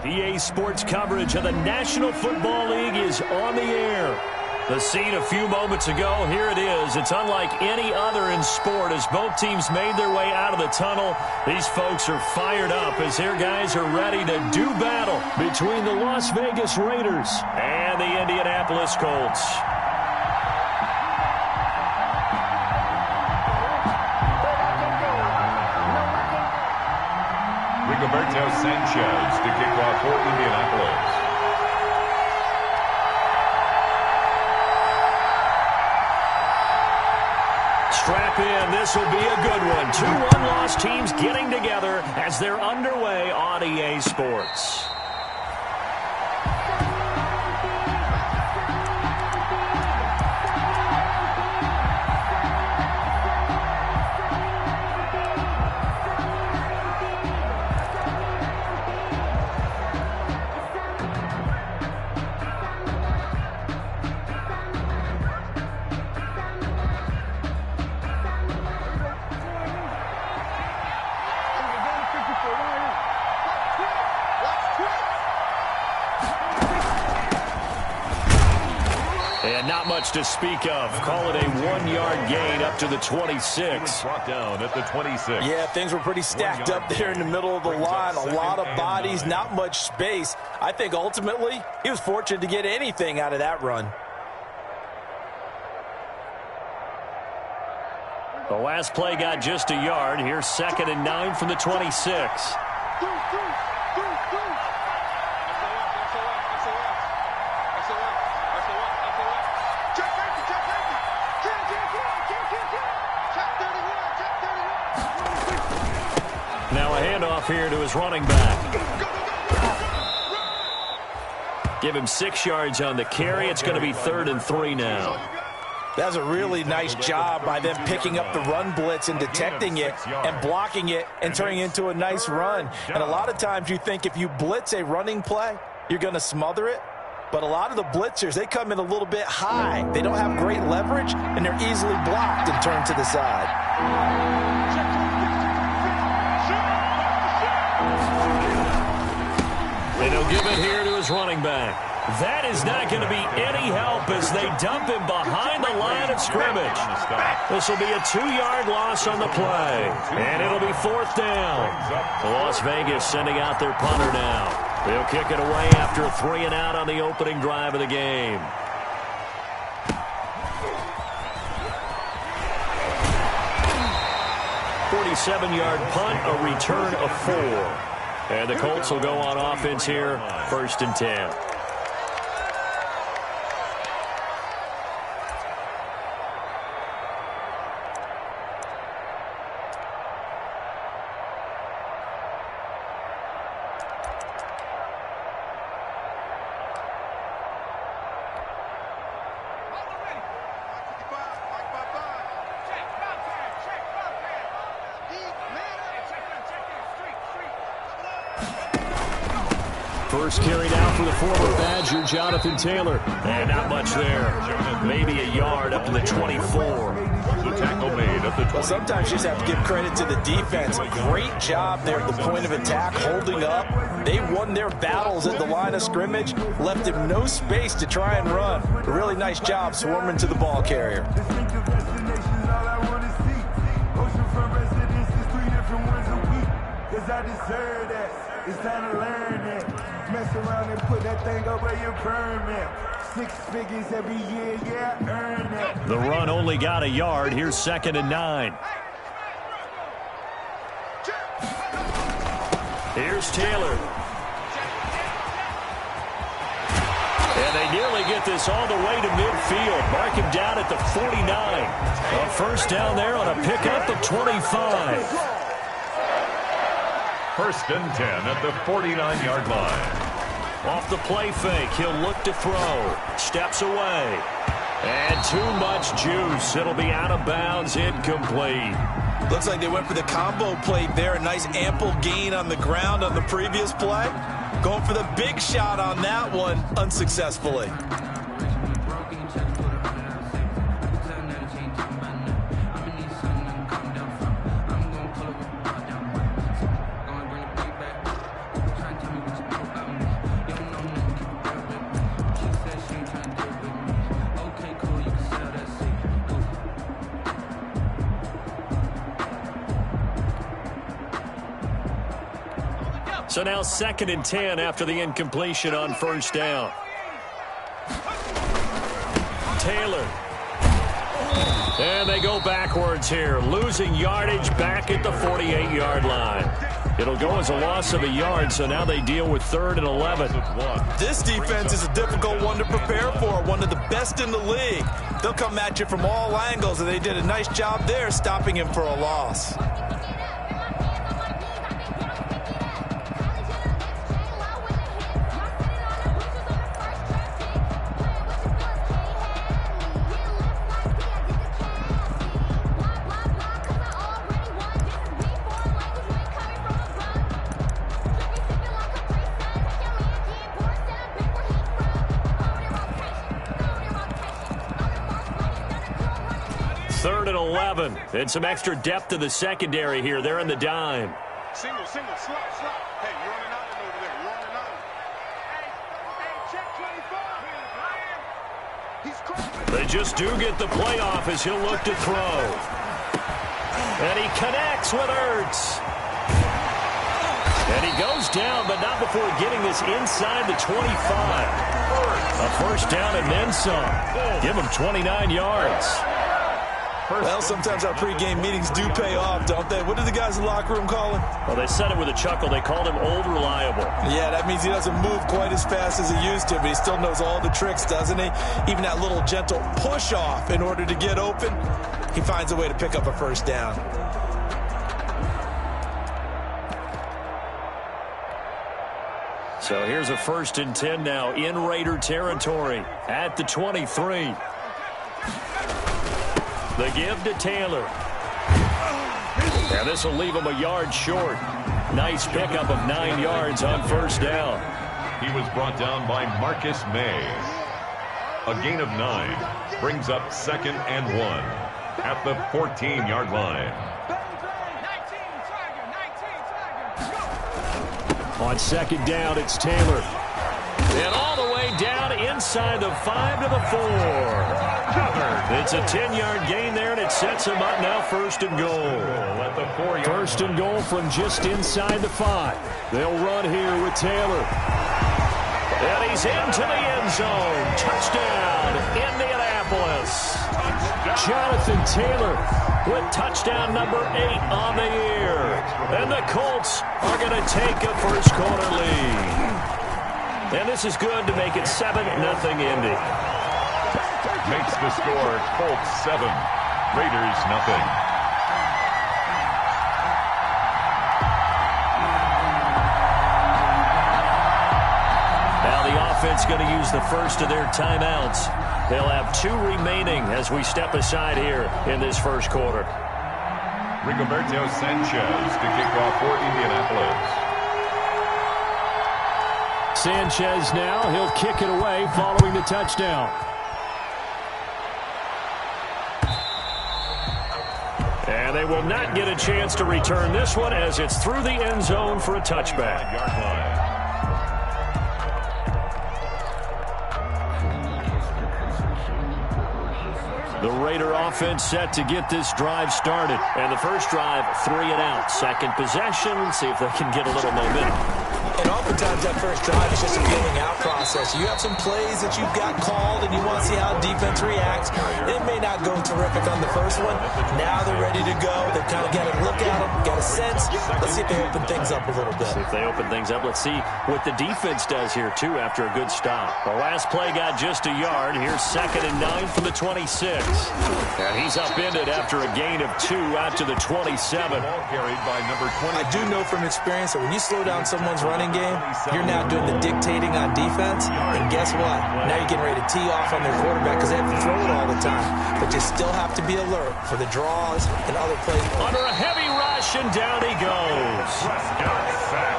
EA Sports coverage of the National Football League is on the air. The scene a few moments ago, here it is. It's unlike any other in sport as both teams made their way out of the tunnel. These folks are fired up as their guys are ready to do battle between the Las Vegas Raiders and the Indianapolis Colts. Rigoberto Sanchez to kick off for Indianapolis. Strap in. This will be a good one. Two one-loss teams getting together as they're underway on EA Sports. And not much to speak of. Call it a one-yard gain up to the 26. Brought down at the 26. Yeah, things were pretty stacked up there in the middle of the line. A lot of bodies, not much space. I think ultimately he was fortunate to get anything out of that run. The last play got just a yard. Here's 2nd and 9 from the 26. Now a handoff here to his running back. Give him 6 yards on the carry. It's going to be 3rd and 3 now. That's a really nice job by them picking up the run blitz and detecting it and blocking it and turning it into a nice run. And a lot of times you think if you blitz a running play, you're going to smother it. But a lot of the blitzers, they come in a little bit high. They don't have great leverage, and they're easily blocked and turned to the side. And he'll give it here to his running back. That is not going to be any help as they dump him behind the line of scrimmage. This will be a 2-yard loss on the play. And it'll be 4th down. Las Vegas sending out their punter now. They'll kick it away after a 3 and out on the opening drive of the game. .47-yard punt, a return of 4. And the Colts will go on offense here, 1st and 10. First carry down for the former Badger, Jonathan Taylor. And not much there. Maybe a yard up to the 24. The tackle made at the 20. Well, sometimes you just have to give credit to the defense. Great job there at the point of attack, holding up. They won their battles at the line of scrimmage, left him no space to try and run. A really nice job swarming to the ball carrier. It's time to learn it. Mess around and put that thing over your permit. 6 figures every year, yeah, earn it. The run only got a yard. Here's 2nd and 9. Here's Taylor. And they nearly get this all the way to midfield. Mark him down at the 49. A first down there on a pickup of 25. 1st and 10 at the 49-yard line. Off the play fake, he'll look to throw. Steps away. And too much juice. It'll be out of bounds, incomplete. Looks like they went for the combo play there. A nice ample gain on the ground on the previous play. Going for the big shot on that one unsuccessfully. So now 2nd and 10 after the incompletion on first down. Taylor. And they go backwards here, losing yardage back at the 48-yard line. It'll go as a loss of a yard, so now they deal with 3rd and 11. This defense is a difficult one to prepare for, one of the best in the league. They'll come at you from all angles, and they did a nice job there stopping him for a loss. And some extra depth to the secondary here. They're in the dime. Single, slot. Hey, you're on an island over there. You're on an island. Hey, check 25. He's crazy. They just do get the playoff as he'll look to throw. And he connects with Ertz. And he goes down, but not before getting this inside the 25. A first down and then some. Give him 29 yards. Well, sometimes our pregame meetings do pay off, don't they? What do the guys in the locker room call him? Well, they said it with a chuckle. They called him Old Reliable. Yeah, that means he doesn't move quite as fast as he used to, but he still knows all the tricks, doesn't he? Even that little gentle push-off in order to get open, he finds a way to pick up a first down. So here's a 1st and 10 now in Raider territory at the 23. The give to Taylor. And this will leave him a yard short. Nice pickup of 9 yards on first down. He was brought down by Marcus May. A gain of 9 brings up 2nd and 1 at the 14-yard line. On 2nd down, it's Taylor. And all the way down inside the 5 to the 4. It's a 10-yard gain there, and it sets him up now 1st and goal. 1st and goal from just inside the 5. They'll run here with Taylor. And he's into the end zone. Touchdown, Indianapolis. Jonathan Taylor with touchdown number 8 on the year. And the Colts are going to take a first quarter lead. And this is good to make it 7-0 Indy. Makes the score Colts 7, Raiders nothing. Now the offense going to use the first of their timeouts. They'll have 2 remaining as we step aside here in this first quarter. Rigoberto Sanchez to kick off for Indianapolis. Sanchez now, he'll kick it away following the touchdown. And they will not get a chance to return this one as it's through the end zone for a touchback. The Raider offense set to get this drive started. And the first drive, 3 and out. Second possession, see if they can get a little momentum. And oftentimes that first drive is just a feeling out process. You have some plays that you've got called and you want to see how defense reacts. It may not go terrific on the first one. Now they're ready to go. They've kind of got a look at them, got a sense. Let's see if they open things up a little bit. See if they open things up. Let's see what the defense does here, too, after a good stop. The last play got just a yard. Here's 2nd and 9 from the 26. And he's upended after a gain of 2 out to the 27. Carried by number 20. I do know from experience that when you slow down someone's running game, you're now doing the dictating on defense. And guess what? Now you're getting ready to tee off on their quarterback because they have to throw it all the time. But you still have to be alert for the draws and other plays. Under a heavy rush, and down he goes.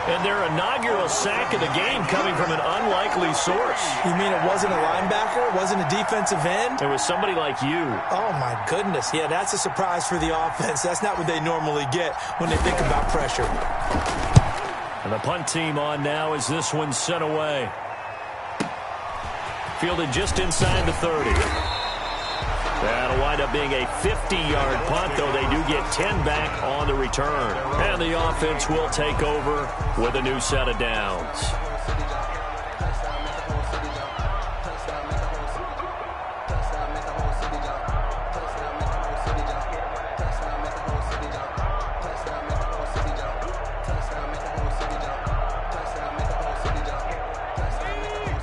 And their inaugural sack of the game coming from an unlikely source. You mean it wasn't a linebacker? It wasn't a defensive end? It was somebody like you. Oh, my goodness. Yeah, that's a surprise for the offense. That's not what they normally get when they think about pressure. And the punt team on now as this one's sent away. Fielded just inside the 30. That'll wind up being a 50-yard punt, though they do get 10 back on the return. And the offense will take over with a new set of downs.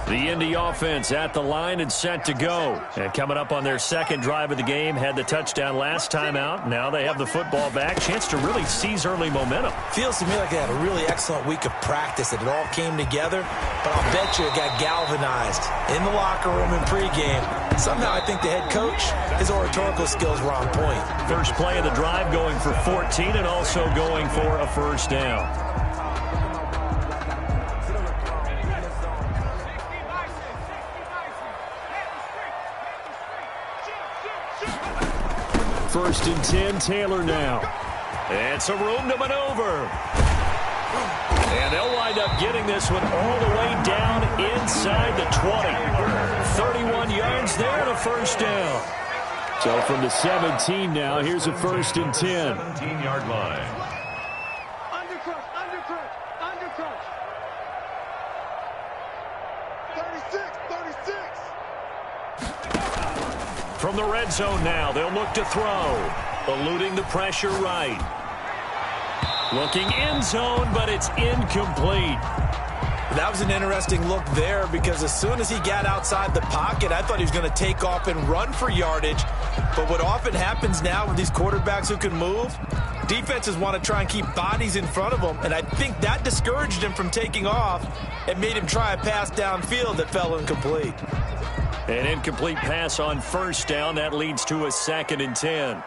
The Indy offense at the line and set to go. And coming up on their second drive of the game, had the touchdown last time out. Now they have the football back. Chance to really seize early momentum. Feels to me like they had a really excellent week of practice, that it all came together. But I'll bet you it got galvanized in the locker room in pregame. Somehow I think the head coach, his oratorical skills were on point. First play of the drive going for 14 and also going for a first down. First and 10, Taylor now. And some room to maneuver. And they'll wind up getting this one all the way down inside the 20. 31 yards there and a first down. So from the 17 now, here's a first and 10. 17-yard line. Undercrush, undercrush, undercrush. 36, 36. From the red zone now, they'll look to throw. Eluding the pressure right. Looking end zone, but it's incomplete. That was an interesting look there, because as soon as he got outside the pocket, I thought he was going to take off and run for yardage. But what often happens now with these quarterbacks who can move, defenses want to try and keep bodies in front of them, and I think that discouraged him from taking off and made him try a pass downfield that fell incomplete. An incomplete pass on first down. That leads to a second and 10.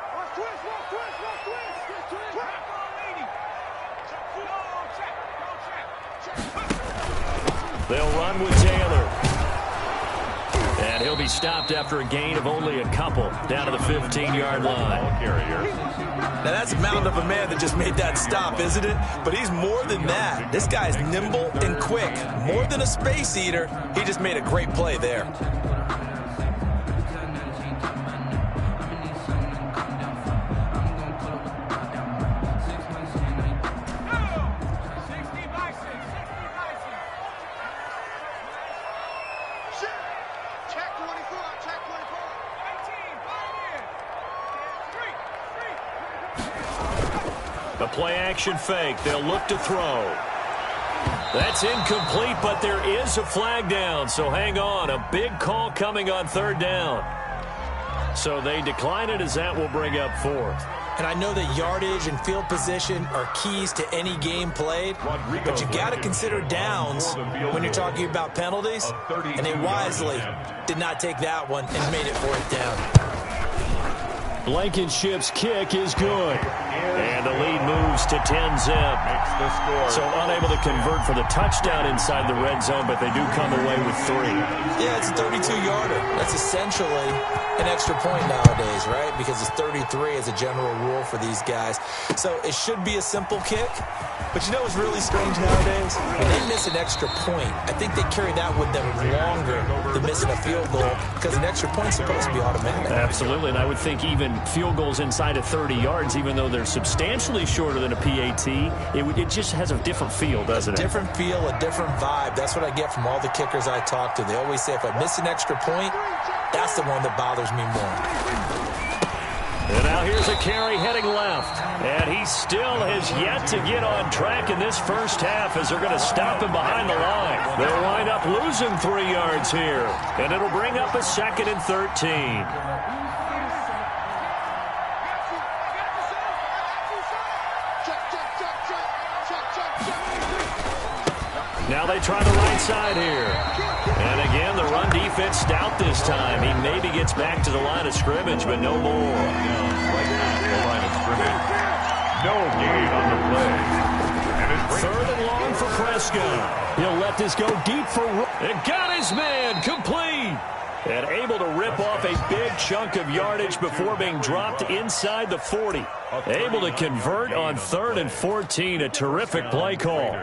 They'll run with Taylor. And he'll be stopped after a gain of only a couple down to the 15-yard line. Now that's a mountain of a man that just made that stop, isn't it? But he's more than that. This guy's nimble and quick. More than a space eater, he just made a great play there. A play-action fake. They'll look to throw. That's incomplete, but there is a flag down, so hang on. A big call coming on third down. So they decline it, as that will bring up fourth. And I know that yardage and field position are keys to any game played, but you got to consider downs when you're talking about penalties, and they wisely did not take that one and made it fourth down. Blankenship's kick is good. And the lead moves to 10-zip. So unable to convert for the touchdown inside the red zone, but they do come away with 3. Yeah, it's a 32-yarder. That's essentially an extra point nowadays, right? Because it's 33 as a general rule for these guys. So it should be a simple kick. But you know what's really strange nowadays? When they miss an extra point, I think they carry that with them longer than missing a field goal, because an extra point's supposed to be automatic. Absolutely, and I would think even field goals inside of 30 yards, even though they're substantially shorter than a PAT, it just has a different feel, doesn't it? A different feel, a different vibe. That's what I get from all the kickers I talk to. They always say, if I miss an extra point, that's the one that bothers me more. And now here's a carry heading left. And he still has yet to get on track in this first half, as they're going to stop him behind the line. They'll wind up losing 3 yards here. And it'll bring up a second and 13. Now they try the right side here. And again, the run defense stout this time. He maybe gets back to the line of scrimmage, but no more. Right at the line of scrimmage. No gain on the play. Third and long for Prescott. He'll let this go deep for... And got his man complete. And able to rip off a big chunk of yardage before being dropped inside the 40. Able to convert on 3rd and 14. A terrific play call.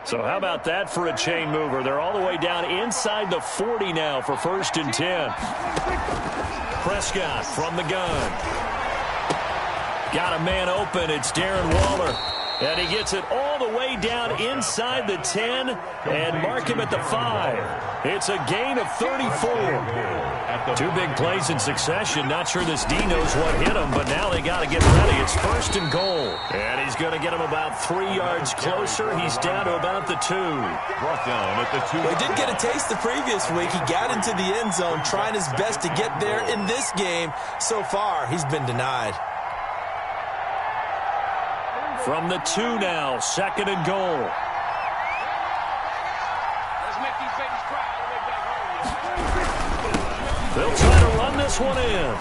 So how about that for a chain mover? They're all the way down inside the 40 now for 1st and 10. Prescott from the gun. Got a man open. It's Darren Waller. And he gets it all the way down inside the 10 and mark him at the 5. It's a gain of 34. 2 big plays in succession. Not sure this D knows what hit him, but now they got to get ready. It's 1st and goal. And he's going to get him about 3 yards closer. He's down to about the 2. Brought down at the 2. Well, he did get a taste the previous week. He got into the end zone trying his best to get there in this game. So far, he's been denied. From the 2 now, 2nd and goal. Let's make these babies cry all the way back home. They'll try to run this one in.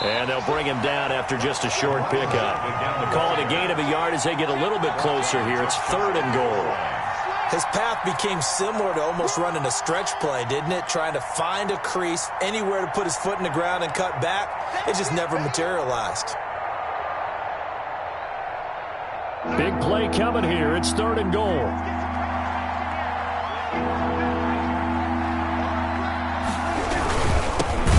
And they'll bring him down after just a short pickup. Call it a gain of a yard as they get a little bit closer here. It's 3rd and goal. His path became similar to almost running a stretch play, didn't it? Trying to find a crease, anywhere to put his foot in the ground and cut back. It just never materialized. Big play coming here. It's 3rd and goal.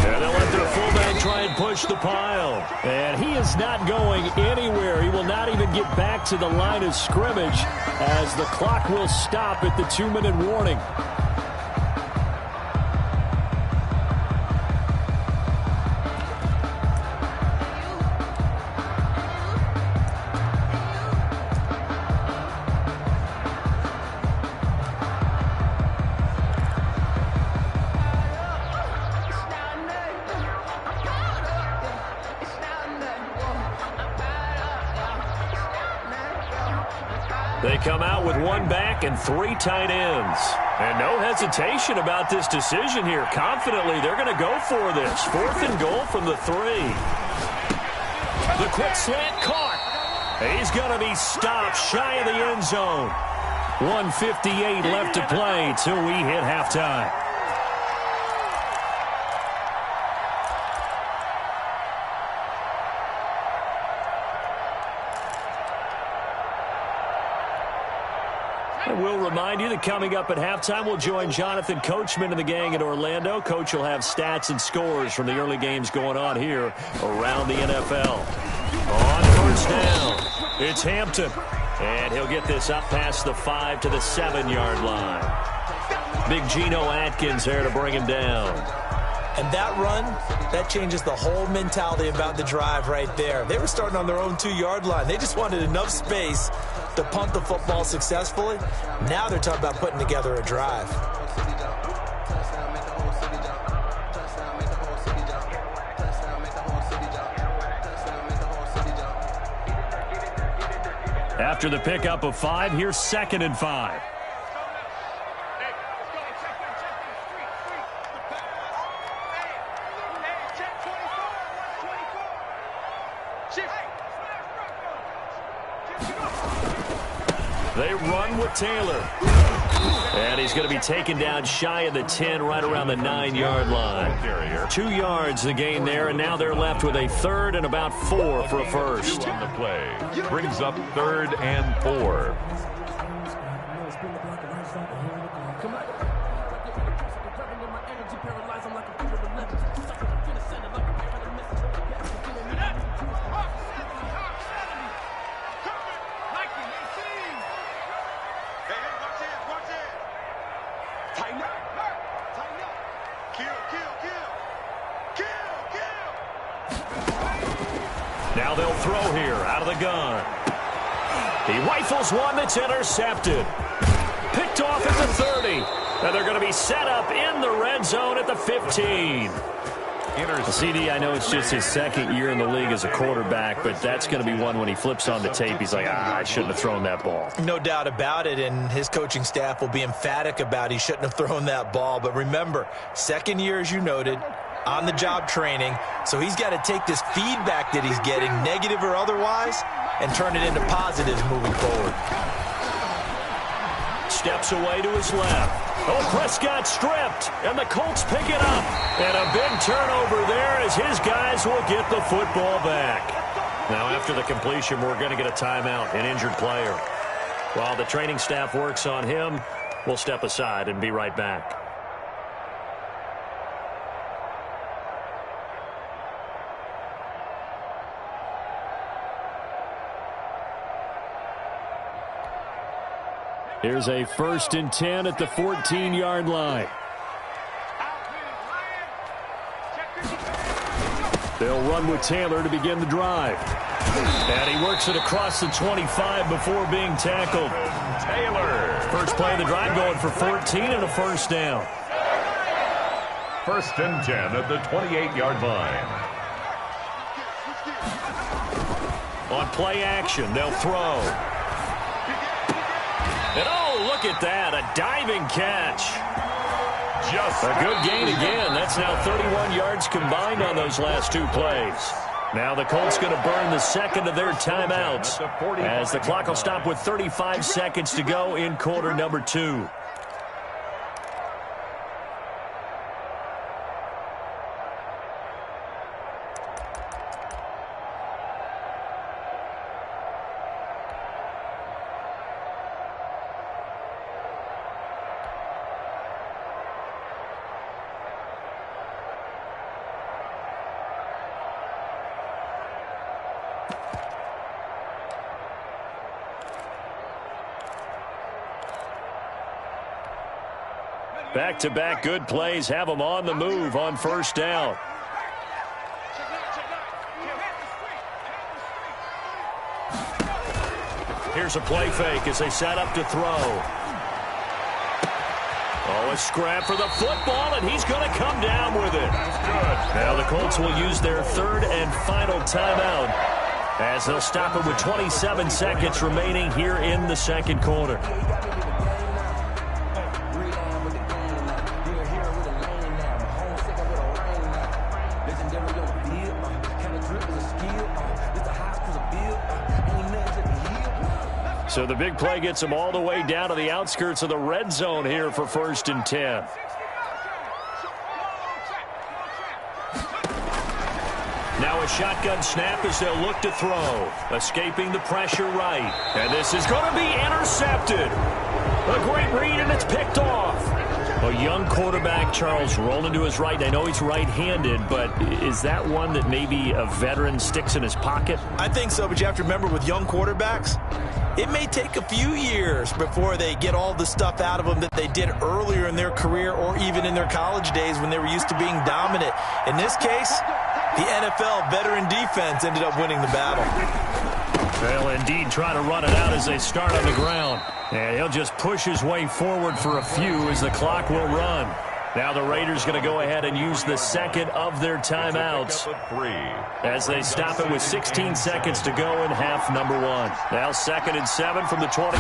And they'll let their fullback try and push the pile. And he is not going anywhere. He will not even get back to the line of scrimmage as the clock will stop at the 2-minute warning. They come out with 1 back and 3 tight ends. And no hesitation about this decision here. Confidently, they're going to go for this. 4th and goal from the 3. The quick slant caught. He's going to be stopped shy of the end zone. 1:58 left to play till we hit halftime. And we'll remind you that coming up at halftime, we'll join Jonathan Coachman and the gang in Orlando. Coach will have stats and scores from the early games going on here around the NFL. On 1st down, it's Hampton. And he'll get this up past the 5 to the 7-yard line. Big Geno Atkins there to bring him down. And that run, that changes the whole mentality about the drive right there. They were starting on their own 2-yard line. They just wanted enough space to punt the football successfully. Now they're talking about putting together a drive. After the pickup of 5, here's 2nd and 5. They run with Taylor. And he's going to be taken down shy of the 10, right around the 9-yard line. 2 yards the gain there, and now they're left with a 3rd and about 4 for a first. On the play brings up 3rd and 4. Now they'll throw here out of the gun. He rifles one that's intercepted. Picked off at the 30. And they're going to be set up in the red zone at the 15. CD, I know it's just his 2nd year in the league as a quarterback, but that's going to be one when he flips on the tape. He's like, I shouldn't have thrown that ball. No doubt about it, and his coaching staff will be emphatic about he shouldn't have thrown that ball. But remember, 2nd year, as you noted, on-the-job training, so he's got to take this feedback that he's getting, negative or otherwise, and turn it into positives moving forward. Steps away to his left. Oh, Prescott stripped, and the Colts pick it up. And a big turnover there as his guys will get the football back. Now, after the completion, we're going to get a timeout, an injured player. While the training staff works on him, we'll step aside and be right back. Here's a 1st and 10 at the 14-yard line. They'll run with Taylor to begin the drive. And he works it across the 25 before being tackled. Taylor. First play of the drive going for 14 and a first down. 1st and 10 at the 28-yard line. On play action, they'll throw. And oh, look at that, a diving catch. Just a good gain again. That's now 31 yards combined on those last 2 plays. Now the Colts going to burn the second of their timeouts as the clock will stop with 35 seconds to go in quarter number 2. Back-to-back good plays have them on the move on first down. Here's a play fake as they set up to throw. Oh, a scrap for the football, and he's going to come down with it. Now the Colts will use their 3rd and final timeout as they'll stop it with 27 seconds remaining here in the second quarter. So the big play gets them all the way down to the outskirts of the red zone here for 1st and 10. Now a shotgun snap as they'll look to throw. Escaping the pressure right. And this is going to be intercepted. A great read, and it's picked off. A young quarterback, Charles, rolling to his right. I know he's right-handed, but is that one that maybe a veteran sticks in his pocket? I think so, but you have to remember with young quarterbacks, it may take a few years before they get all the stuff out of them that they did earlier in their career or even in their college days when they were used to being dominant. In this case, the NFL veteran defense ended up winning the battle. They'll indeed try to run it out as they start on the ground. And he'll just push his way forward for a few as the clock will run. Now the Raiders going to go ahead and use the second of their timeouts as they stop it with 16 seconds to go in half number 1. Now 2nd and 7 from the 23.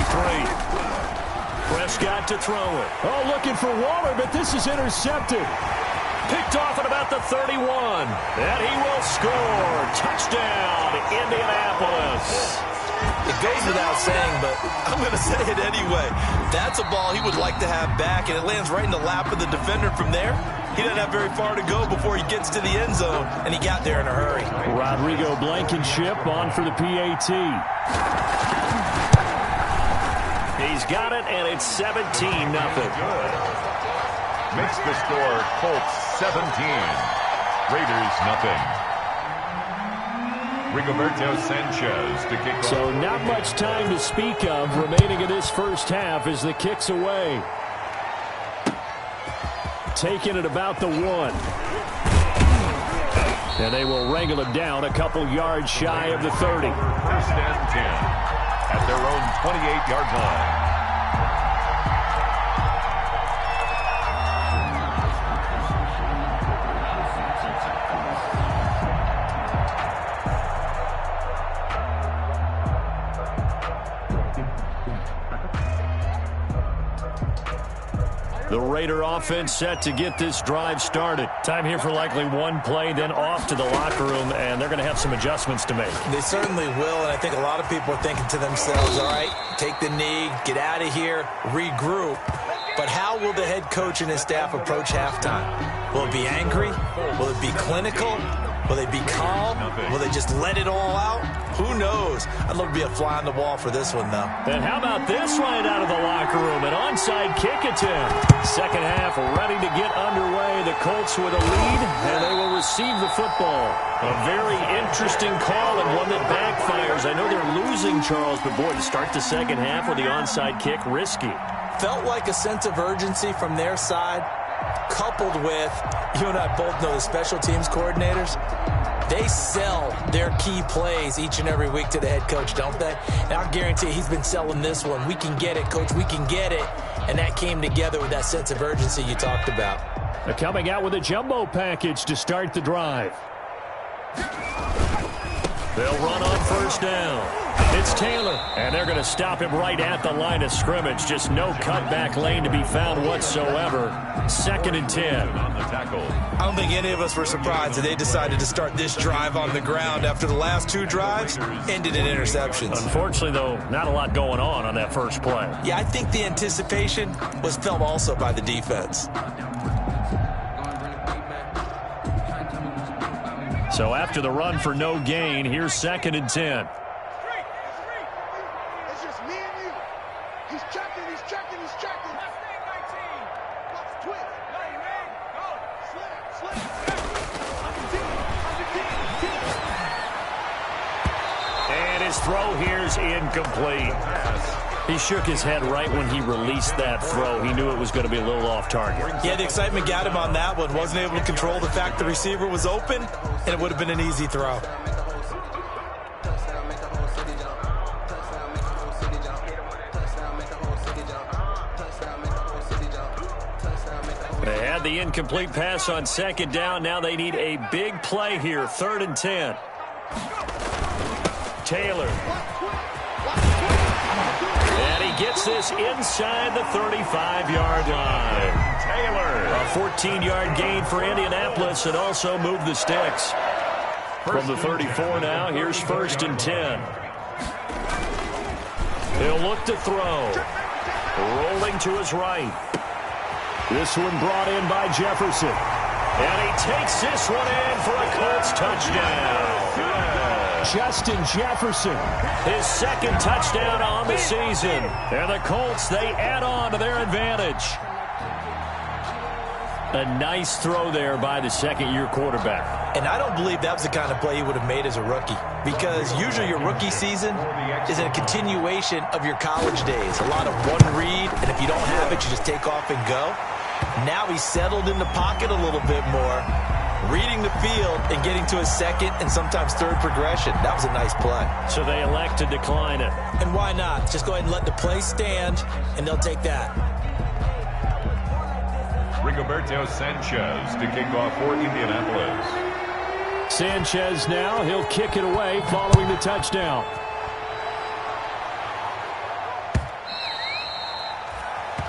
Prescott to throw it. Oh, looking for Waller, but this is intercepted. Picked off at about the 31. And he will score. Touchdown, Indianapolis. It goes without saying, but I'm going to say it anyway. That's a ball he would like to have back, and it lands right in the lap of the defender from there. He doesn't have very far to go before he gets to the end zone, and he got there in a hurry. Rodrigo Blankenship on for the PAT. He's got it, and it's 17-0. Makes the score Colts 17, Raiders nothing. Rigoberto Sanchez to kick off. So not much time to speak of remaining in this first half as the kick's away. Taking it about the 1. And they will wrangle it down a couple yards shy of the 30. 1st and 10 at their own 28-yard line. The Raider offense set to get this drive started. Time here for likely one play, then off to the locker room, and they're going to have some adjustments to make. They certainly will, and I think a lot of people are thinking to themselves, all right, take the knee, get out of here, regroup. But how will the head coach and his staff approach halftime? Will it be angry? Will it be clinical? Will they be calm? Will they just let it all out? Who knows? I'd love to be a fly on the wall for this one, though. And how about this right out of the locker room? An onside kick attempt. Second half ready to get underway. The Colts with a lead, and they will receive the football. A very interesting call and one that backfires. I know they're losing, Charles, but boy, to start the second half with the onside kick, risky. Felt like a sense of urgency from their side, coupled with, you and I both know the special teams coordinators, they sell their key plays each and every week to the head coach, don't they? And I guarantee he's been selling this one. We can get it, coach, we can get it. And that came together with that sense of urgency you talked about. They're coming out with a jumbo package to start the drive. They'll run on first down. It's Taylor, and they're going to stop him right at the line of scrimmage. Just no cutback lane to be found whatsoever. 2nd and 10. On the tackle. I don't think any of us were surprised that they decided to start this drive on the ground after the last 2 drives ended in interceptions. Unfortunately, though, not a lot going on that first play. Yeah, I think the anticipation was felt also by the defense. So after the run for no gain, here's 2nd and 10. It's just me and you. He's checking. Let's twist. And his throw here's incomplete. He shook his head right when he released that throw. He knew it was going to be a little off target. Yeah, the excitement got him on that one. Wasn't able to control the fact the receiver was open, and it would have been an easy throw. They had the incomplete pass on 2nd down. Now they need a big play here. 3rd and 10. Taylor. And he gets this inside the 35-yard line. Taylor. A 14-yard gain for Indianapolis and also moved the sticks. From the 34 now, here's 1st and 10. He'll look to throw. Rolling to his right. This one brought in by Jefferson. And he takes this one in for a Colts touchdown. Justin Jefferson, his 2nd touchdown on the season. And the Colts, they add on to their advantage. A nice throw there by the second-year quarterback. And I don't believe that was the kind of play he would have made as a rookie, because usually your rookie season is a continuation of your college days. A lot of one read, and if you don't have it, you just take off and go. Now he's settled in the pocket a little bit more, reading the field and getting to his 2nd and sometimes 3rd progression. That was a nice play. So they elect to decline it. And why not? Just go ahead and let the play stand, and they'll take that. Rigoberto Sanchez to kick off for Indianapolis. Sanchez now, he'll kick it away following the touchdown.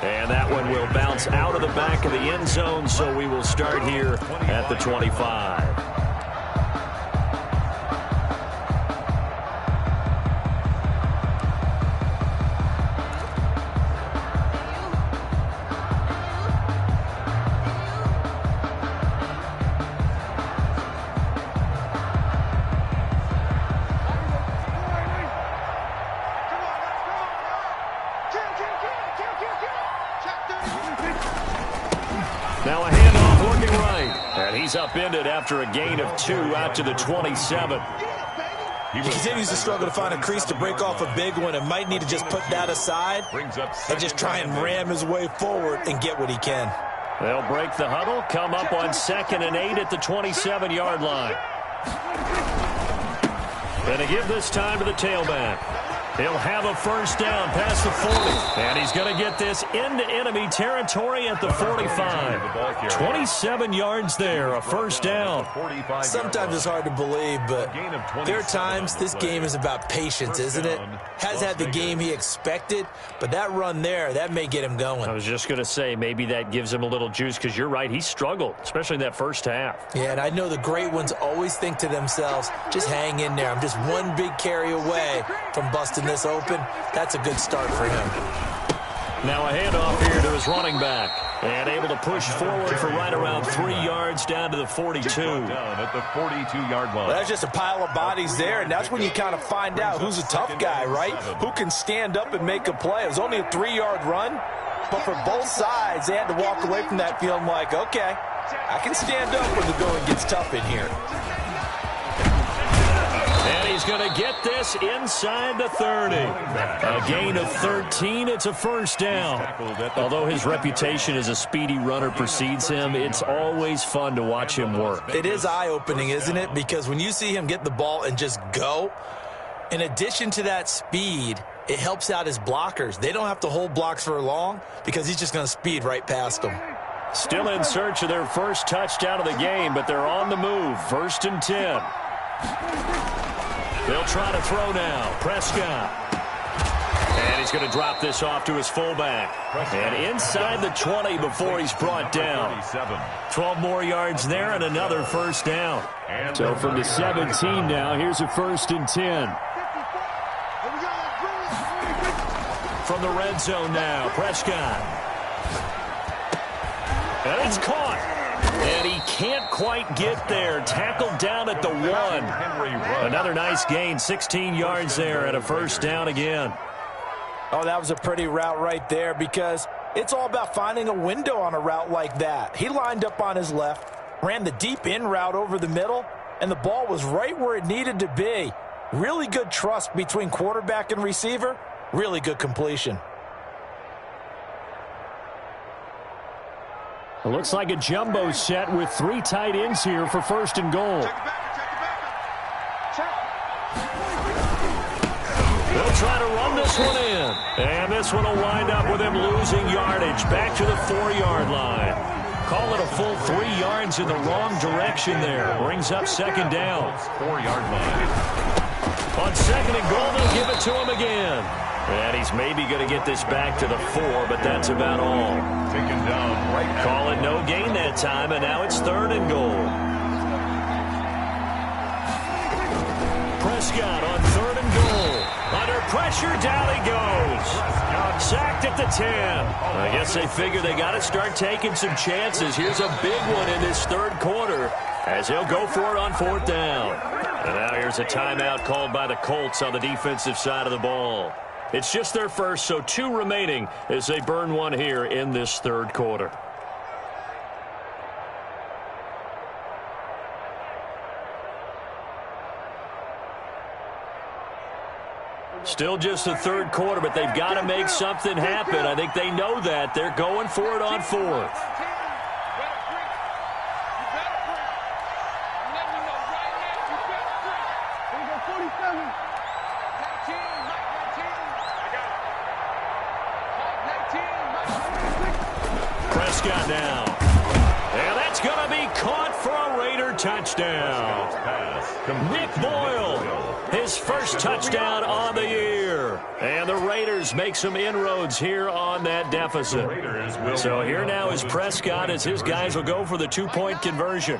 And that one will bounce out of the back of the end zone, so we will start here at the 25. Now a handoff looking right. And he's upended after a gain of 2 out to the 27. He continues to struggle to find a crease to break off a big one and might need to just put that aside and just try and ram his way forward and get what he can. They'll break the huddle, come up on 2nd and 8 at the 27-yard line. Going to give this time to the tailback. He'll have a first down past the 40. And he's going to get this into enemy territory at the 45. 27 yards there, a first down. Sometimes it's hard to believe, but there are times this game is about patience, isn't it? Has had the game he expected, but that run there, that may get him going. I was just going to say, maybe that gives him a little juice, because you're right, he struggled, especially in that first half. Yeah, and I know the great ones always think to themselves, just hang in there. I'm just one big carry away from busting this open. That's a good start for him. Now a handoff here to his running back. And able to push forward for right around 3 yards down to the 42. Down at the 42-yard line. Well, that's just a pile of bodies there, and that's when you kind of find out who's a tough guy, right? Who can stand up and make a play. It was only a 3-yard run, but for both sides, they had to walk away from that feeling like, okay, I can stand up when the going gets tough in here. And he's going to get this inside the 30. A gain of 13. It's a first down. Although his reputation as a speedy runner precedes him, it's always fun to watch him work. It is eye-opening, isn't it? Because when you see him get the ball and just go, in addition to that speed, it helps out his blockers. They don't have to hold blocks for long because he's just going to speed right past them. Still in search of their first touchdown of the game, but they're on the move. 1st and 10. They'll try to throw now. Prescott. And he's going to drop this off to his fullback. And inside the 20 before he's brought down. 12 more yards there and another first down. So from the 17 now, here's a 1st and 10. From the red zone now, Prescott. And it's caught. And he can't quite get there. Tackled down at the 1. Another nice gain, 16 yards there and a first down again. Oh, that was a pretty route right there because it's all about finding a window on a route like that. He lined up on his left, ran the deep in route over the middle, and the ball was right where it needed to be. Really good trust between quarterback and receiver. Really good completion. It looks like a jumbo set with 3 tight ends here for 1st and goal. They'll try to run this one in. And this one will wind up with him losing yardage back to the 4-yard line. Call it a full 3 yards in the wrong direction there. Brings up 2nd down. 4-yard line. On 2nd and goal, they'll give it to him again. And he's maybe going to get this back to the 4, but that's about all. Taken down right. Call it no gain that time, and now it's 3rd and goal. Prescott on 3rd and goal. Under pressure, down he goes. Sacked at the 10. I guess they figure they got to start taking some chances. Here's a big one in this 3rd quarter as he'll go for it on 4th down. And now here's a timeout called by the Colts on the defensive side of the ball. It's just their first, so 2 remaining as they burn one here in this 3rd quarter. Still just the 3rd quarter, but they've got to make something happen. I think they know that. They're going for it on 4th. Prescott now. And that's going to be caught for a Raider touchdown. Nick Boyle, his first touchdown on the year. And the Raiders make some inroads here on that deficit. So here now is Prescott as his guys will go for the 2-point conversion.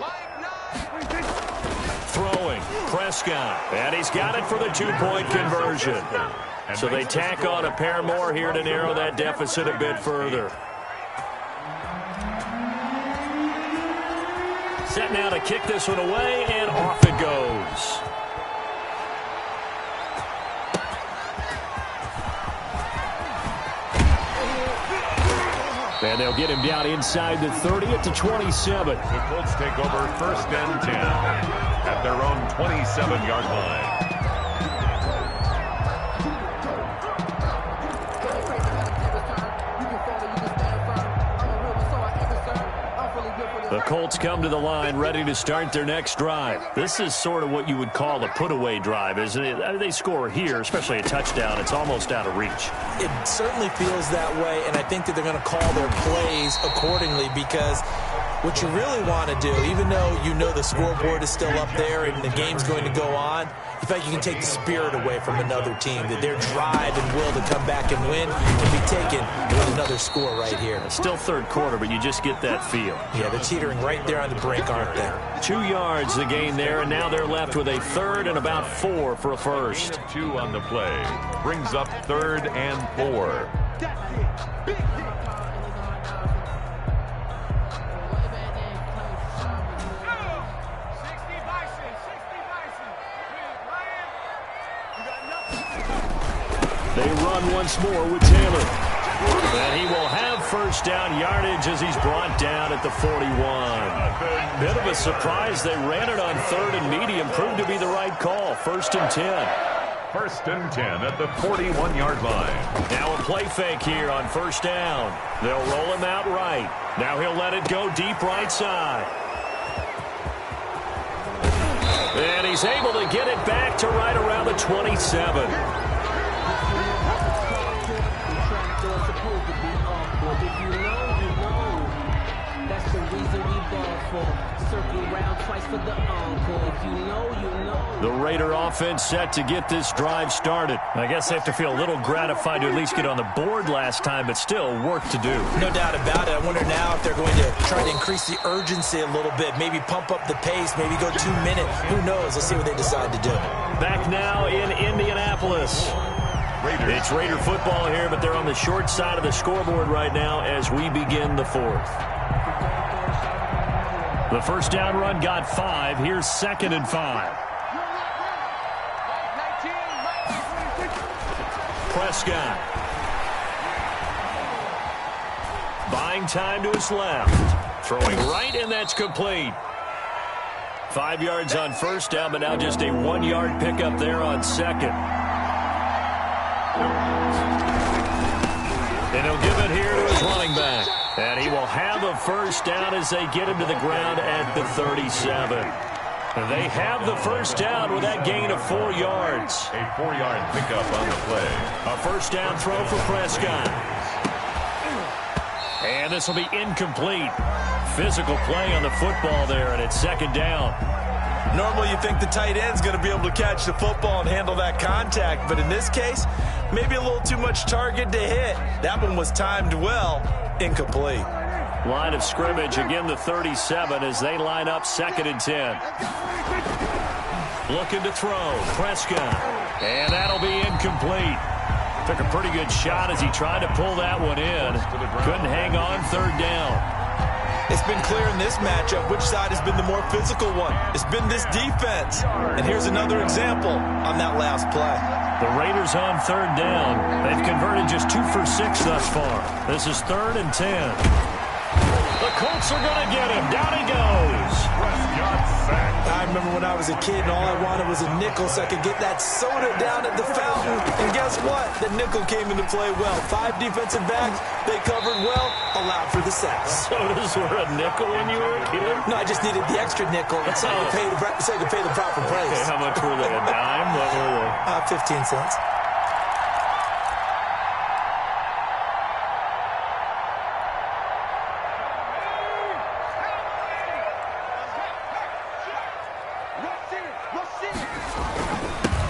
Throwing, Prescott. And he's got it for the 2-point conversion. So they tack on a pair more here to narrow that deficit a bit further. Set now to kick this one away, and off it goes. And they'll get him down inside the 30 at the 27. The Colts take over 1st and 10 at their own 27-yard line. The Colts come to the line ready to start their next drive. This is sort of what you would call a put-away drive, isn't it? I mean, they score here, especially a touchdown. It's almost out of reach. It certainly feels that way, and I think that they're going to call their plays accordingly because what you really want to do, even though you know the scoreboard is still up there and the game's going to go on, in fact, you can take the spirit away from another team, that their drive and will to come back and win can be taken with another score right here. It's still 3rd quarter, but you just get that feel. Yeah, they're teetering right there on the brink, aren't they? 2 yards the gain there, and now they're left with a 3rd and about 4 for a first. 2 on the play. Brings up 3rd and 4. That's it. Big hit. They run once more with Taylor. And he will have first down yardage as he's brought down at the 41. Bit of a surprise. They ran it on 3rd and medium. Proved to be the right call. 1st and 10. 1st and 10 at the 41-yard line. Now a play fake here on 1st down. They'll roll him out right. Now he'll let it go deep right side. And he's able to get it back to right around the 27. The Raider offense set to get this drive started. I guess they have to feel a little gratified to at least get on the board last time, but still work to do. No doubt about it. I wonder now if they're going to try to increase the urgency a little bit, maybe pump up the pace, maybe go 2 minutes. Who knows? Let's see what they decide to do. Back now in Indianapolis. It's Raider football here, but they're on the short side of the scoreboard right now as we begin the 4th. The 1st down run got 5. Here's 2nd and 5. Prescott. Buying time to his left. Throwing right, and that's complete. 5 yards on 1st down, but now just a 1-yard pickup there on 2nd. And he'll give it here to his running back. And he will have a 1st down as they get him to the ground at the 37. They have the 1st down with that gain of 4 yards. A 4-yard pickup on the play. A 1st down throw for Prescott. And this will be incomplete. Physical play on the football there, and it's 2nd down. Normally you think the tight end's going to be able to catch the football and handle that contact, but in this case, maybe a little too much target to hit. That one was timed well. Incomplete. Line of scrimmage, again the 37 as they line up 2nd and 10. Looking to throw, Prescott. And that'll be incomplete. Took a pretty good shot as he tried to pull that one in. Couldn't hang on 3rd down. It's been clear in this matchup which side has been the more physical one. It's been this defense. And here's another example on that last play. The Raiders on 3rd down. They've converted just 2 for 6 thus far. This is 3rd and 10. The Colts are going to get him. Down he goes. I remember when I was a kid and all I wanted was a nickel so I could get that soda down at the fountain. And guess what? The nickel came into play well. 5 defensive backs. They covered well. Allowed for the sacks. Sodas were a nickel when you were a kid? No, I just needed the extra nickel so I could pay the proper price. Okay, how much were they? A dime? What were they? 15 cents.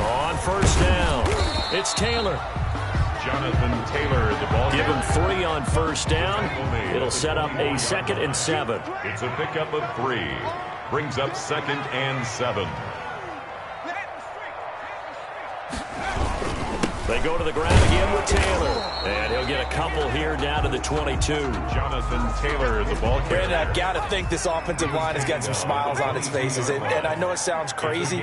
On 1st down, it's Taylor. Jonathan Taylor, the ball. Give him 3 on 1st down. It'll set up a 2nd and 7. It's a pickup of 3. Brings up 2nd and 7. They go to the ground again with Taylor. And he'll get a couple here down to the 22. Jonathan Taylor, the ball carrier. Brandon, I've got to think this offensive line has got some smiles on its faces. And I know it sounds crazy,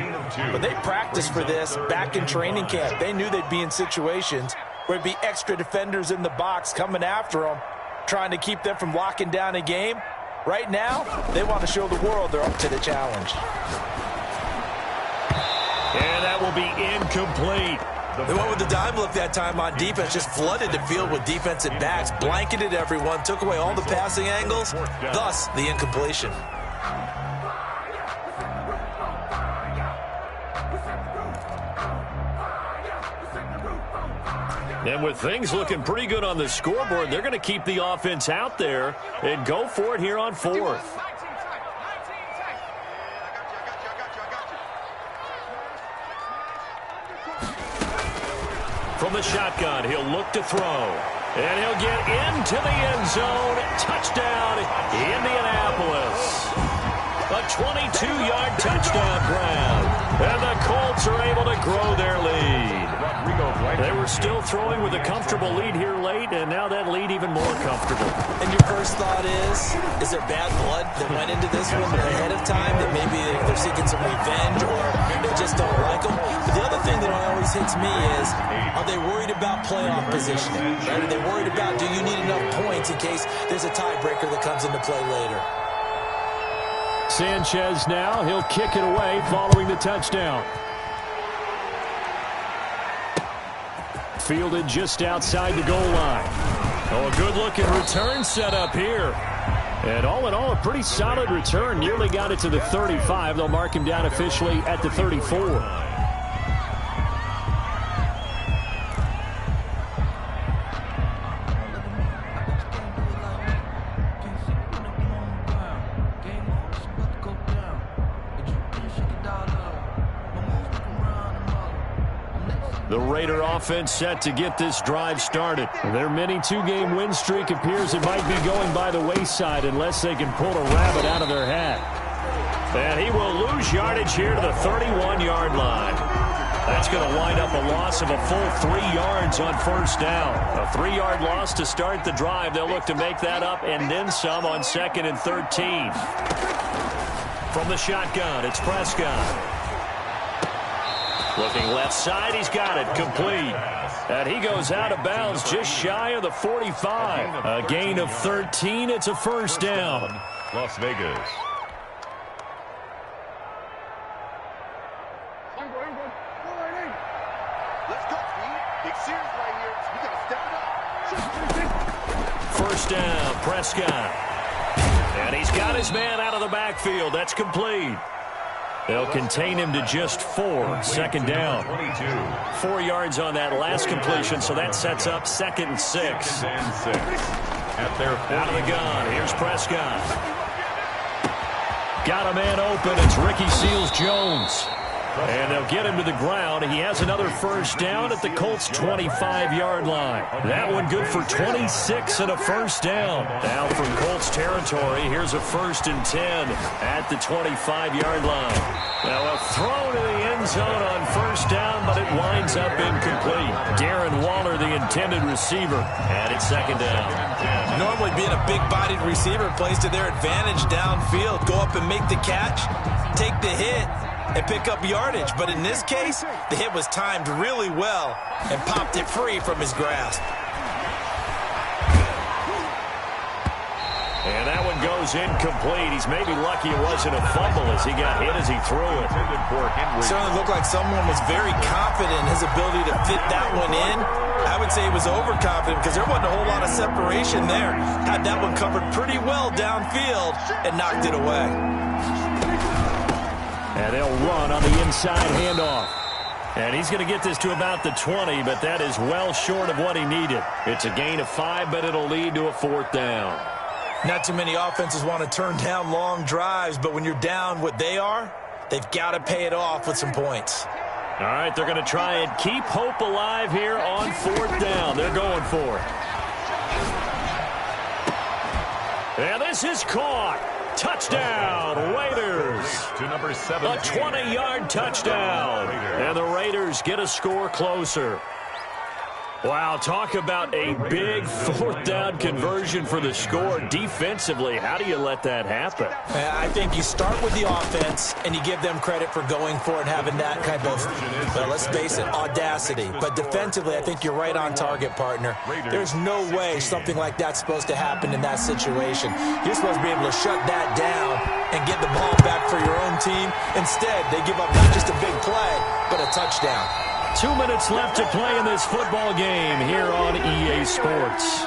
but they practiced for this back in training camp. They knew they'd be in situations where it'd be extra defenders in the box coming after them, trying to keep them from locking down a game. Right now, they want to show the world they're up to the challenge. And that will be incomplete. They went with the dime look that time on defense, just flooded the field with defensive backs, blanketed everyone, took away all the passing angles, thus the incompletion. And with things looking pretty good on the scoreboard, they're going to keep the offense out there and go for it here on 4th. From the shotgun, he'll look to throw. And he'll get into the end zone. Touchdown, Indianapolis. A 22-yard touchdown grab. And the Colts are able to grow their lead. They were still throwing with a comfortable lead here late, and now that lead even more comfortable. And your first thought is there bad blood that went into this one ahead of time, that maybe they're seeking some revenge or they just don't like them? But the other thing that always hits me is, are they worried about playoff positioning? Right? Are they worried about, do you need enough points in case there's a tiebreaker that comes into play later? Sanchez now, he'll kick it away following the touchdown. Fielded just outside the goal line. Oh, a good-looking return set up here. And all in all, a pretty solid return. Nearly got it to the 35. They'll mark him down officially at the 34. The Raider offense set to get this drive started. Their mini two-game win streak appears it might be going by the wayside unless they can pull a rabbit out of their hat. And he will lose yardage here to the 31-yard line. That's going to wind up a loss of a full 3 yards on first down. A 3-yard loss to start the drive. They'll look to make that up and then some on 2nd and 13. From the shotgun, it's Prescott. Looking left side, he's got it, complete. And he goes out of bounds just shy of the 45. A gain of 13, it's a first down. Las Vegas. Let's go, Pete. Big series right here. We got to step it up. First down, Prescott. And he's got his man out of the backfield. That's complete. They'll contain him to just 4. 2nd down. 4 yards on that last completion, so that sets up 2nd and 6. At their out of the gun, here's Prescott. Got a man open, it's Ricky Seals-Jones. And they'll get him to the ground. He has another first down at the Colts' 25-yard line. That one good for 26 and a first down. Now from Colts territory, here's a 1st and 10 at the 25-yard line. Now a throw to the end zone on first down, but it winds up incomplete. Darren Waller, the intended receiver, and it's 2nd down. Normally being a big-bodied receiver plays to their advantage downfield. Go up and make the catch, take the hit, and pick up yardage. But in this case, the hit was timed really well and popped it free from his grasp. And that one goes incomplete. He's maybe lucky it wasn't a fumble as he got hit as he threw it. Certainly looked like someone was very confident in his ability to fit that one in. I would say he was overconfident because there wasn't a whole lot of separation there. Had that one covered pretty well downfield and knocked it away. And they'll run on the inside handoff. And he's going to get this to about the 20, but that is well short of what he needed. It's a gain of 5, but it'll lead to a 4th down. Not too many offenses want to turn down long drives, but when you're down what they are, they've got to pay it off with some points. All right, they're going to try and keep hope alive here on 4th down. They're going for it. And this is caught. Touchdown, Raiders. To number 7. A 20-yard touchdown. And the Raiders get a score closer. Wow, talk about a big 4th down conversion for the score. Defensively, how do you let that happen? I think you start with the offense, and you give them credit for going for it and having that kind of, well, let's face it, audacity. But defensively, I think you're right on target, partner. There's no way something like that's supposed to happen in that situation. You're supposed to be able to shut that down and get the ball back for your own team. Instead, they give up not just a big play, but a touchdown. 2 minutes left to play in this football game here on EA Sports.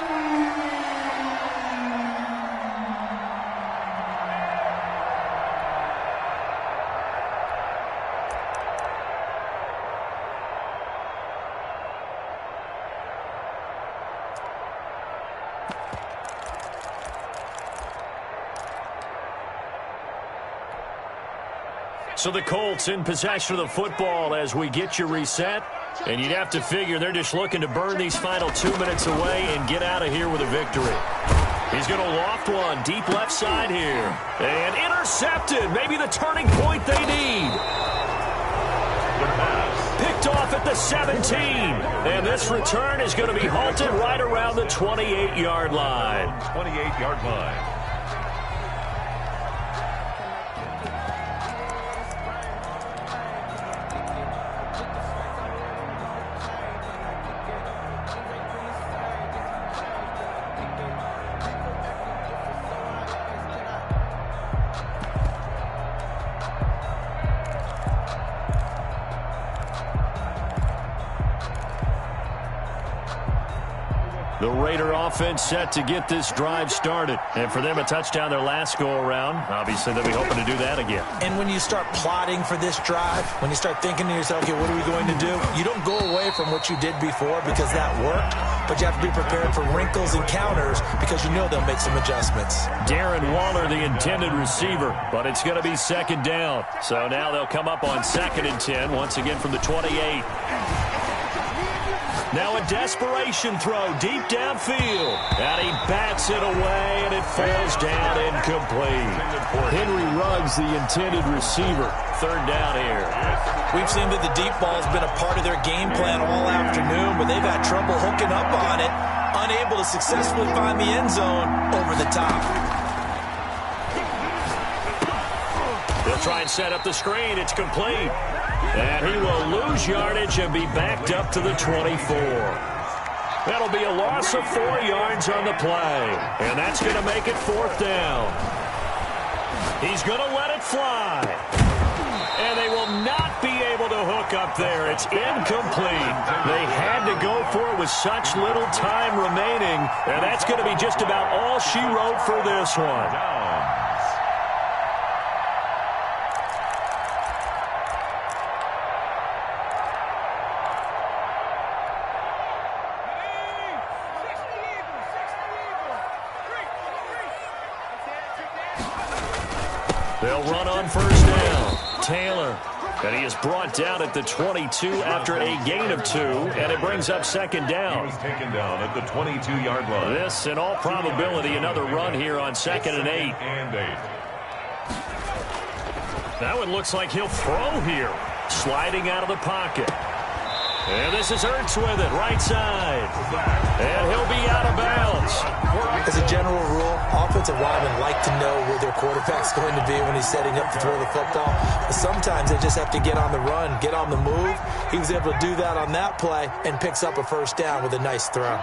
So the Colts in possession of the football as we get you reset. And you'd have to figure they're just looking to burn these final 2 minutes away and get out of here with a victory. He's going to loft one deep left side here. And intercepted. Maybe the turning point they need. Picked off at the 17. And this return is going to be halted right around the 28-yard line. 28-yard line. The Raider offense set to get this drive started. And for them, a touchdown their last go-around. Obviously, they'll be hoping to do that again. And when you start plotting for this drive, when you start thinking to yourself, okay, what are we going to do? You don't go away from what you did before because that worked, but you have to be prepared for wrinkles and counters because you know they'll make some adjustments. Darren Waller, the intended receiver, but it's going to be second down. So now they'll come up on 2nd and 10, once again from the 28. Now a desperation throw deep downfield. And he bats it away, and it falls down incomplete. Henry Ruggs, the intended receiver. 3rd down here. We've seen that the deep ball has been a part of their game plan all afternoon, but they've had trouble hooking up on it, unable to successfully find the end zone over the top. They'll try and set up the screen. It's complete. And he will lose yardage and be backed up to the 24. That'll be a loss of 4 yards on the play. And that's going to make it 4th down. He's going to let it fly. And they will not be able to hook up there. It's incomplete. They had to go for it with such little time remaining. And that's going to be just about all she wrote for this one. They'll run on 1st down. Taylor. And he is brought down at the 22 after a gain of 2. And it brings up 2nd down. He was taken down at the 22-yard line. This, in all probability, another run here on 2nd and 8. That one looks like he'll throw here. Sliding out of the pocket. And this is Ertz with it, right side. And he'll be out of bounds. As a general rule, offensive linemen like to know where their quarterback's going to be when he's setting up to throw the football. But sometimes they just have to get on the run, get on the move. He was able to do that on that play and picks up a 1st down with a nice throw.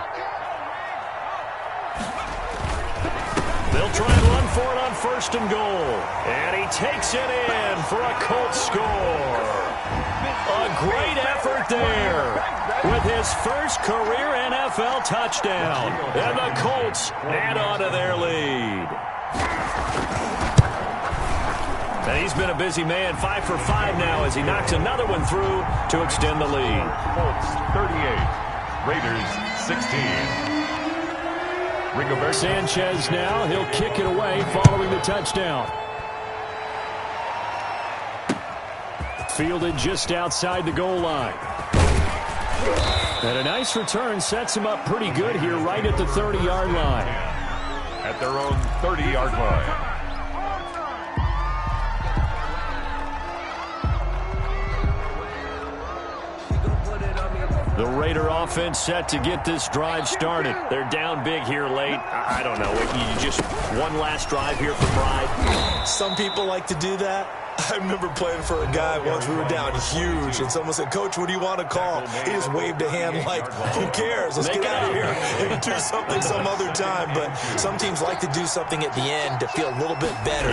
They'll try and run for it on 1st and goal. And he takes it in for a Colts score. A great effort there with his first career NFL touchdown. And the Colts add on to their lead. And he's been a busy man, 5 for 5 now as he knocks another one through to extend the lead. Colts 38, Raiders 16. Rigobert Sanchez now, he'll kick it away following the touchdown. Fielded just outside the goal line. And a nice return sets him up pretty good here right at the 30-yard line. At their own 30-yard line. The Raider offense set to get this drive started. They're down big here late. I don't know. You just one last drive here for pride. Some people like to do that. I remember playing for a guy once. We were down huge, and someone said, "Coach, what do you want to call?" He just waved a hand like, "Who cares? Let's get out of here and do something some other time." But some teams like to do something at the end to feel a little bit better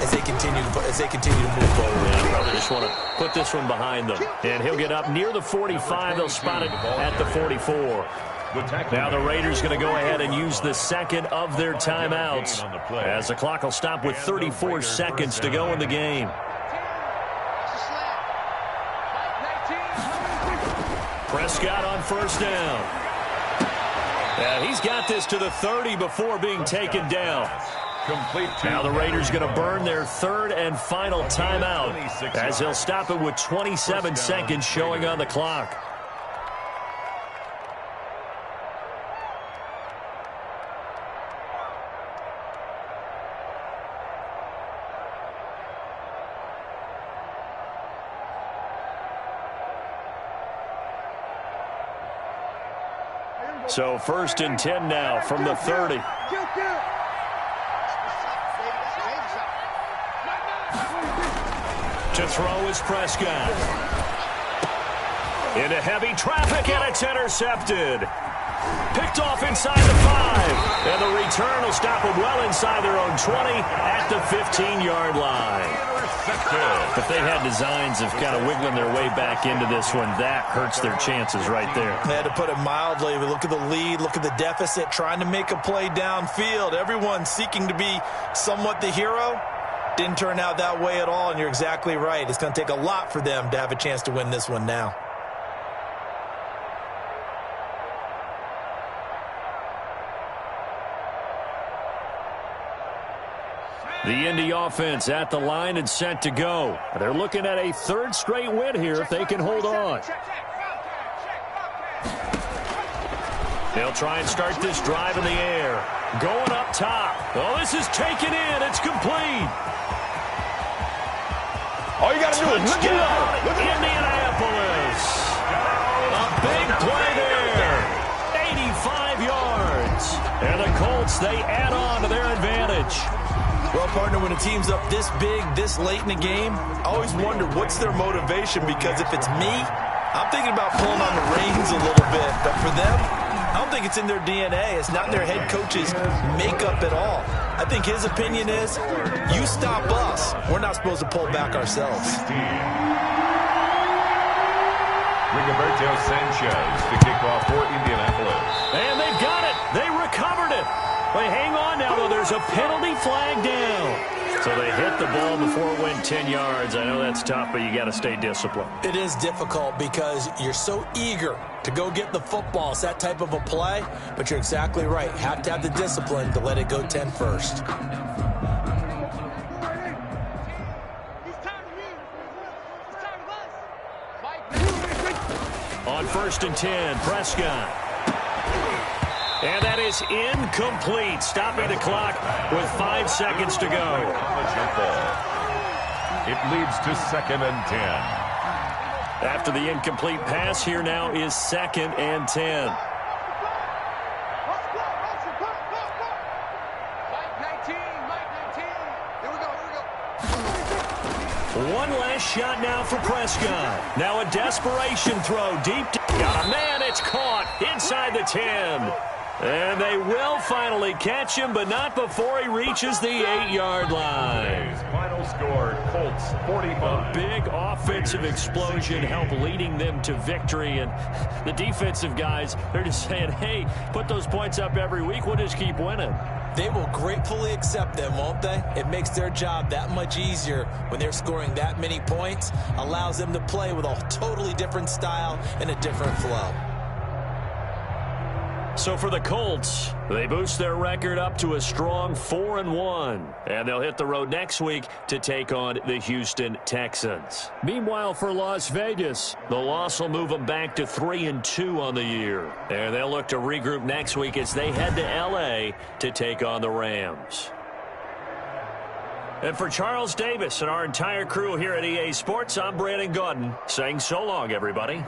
as they continue to move forward. Yeah, probably just want to put this one behind them. And he'll get up near the 45. They'll spot it at the 44. Now the Raiders going to go ahead and use the second of their timeouts as the clock will stop with 34 seconds to go in the game. Prescott on 1st down. And he's got this to the 30 before being taken down. Now the Raiders going to burn their 3rd and final timeout as they'll stop it with 27 seconds showing on the clock. So 1st and 10 now from the 30. To throw is Prescott. Into heavy traffic, and it's intercepted. Picked off inside the 5. And the return will stop them well inside their own 20 at the 15-yard line. If they had designs of kind of wiggling their way back into this one, that hurts their chances right there. They had to put it mildly. Look at the lead, look at the deficit, trying to make a play downfield. Everyone seeking to be somewhat the hero. Didn't turn out that way at all, and you're exactly right. It's going to take a lot for them to have a chance to win this one now. The Indy offense at the line and set to go. They're looking at a 3rd straight win here if they can hold on. They'll try and start this drive in the air. Going up top. Oh, this is taken in. It's complete. All you got to do is look it up. Indianapolis. A big play there. 85 yards. And the Colts, they add on to their advantage. Well, partner, when a team's up this big, this late in the game, I always wonder what's their motivation, because if it's me, I'm thinking about pulling on the reins a little bit. But for them, I don't think it's in their DNA. It's not their head coach's makeup at all. I think his opinion is, you stop us, we're not supposed to pull back ourselves. Rigoberto Sanchez to kick off for Indianapolis. And they've got it. They recovered it. But hang on now, though. There's a penalty flag down. So they hit the ball before it went 10 yards. I know that's tough, but you got to stay disciplined. It is difficult because you're so eager to go get the football. It's that type of a play, but you're exactly right. Have to have the discipline to let it go 10 first. On 1st and 10, Prescott. And that is incomplete, stopping the clock with 5 seconds to go. It leads to 2nd and 10. After the incomplete pass, here now is 2nd and 10. One last shot now for Prescott. Now a desperation throw deep. Got a man, it's caught inside the 10. And they will finally catch him, but not before he reaches the 8-yard line. Final score, Colts 45. A big offensive explosion helped leading them to victory. And the defensive guys, they're just saying, hey, put those points up every week. We'll just keep winning. They will gratefully accept them, won't they? It makes their job that much easier when they're scoring that many points. Allows them to play with a totally different style and a different flow. So for the Colts, they boost their record up to a strong 4-1. And they'll hit the road next week to take on the Houston Texans. Meanwhile, for Las Vegas, the loss will move them back to 3-2 on the year. And they'll look to regroup next week as they head to L.A. to take on the Rams. And for Charles Davis and our entire crew here at EA Sports, I'm Brandon Gaudin saying so long, everybody.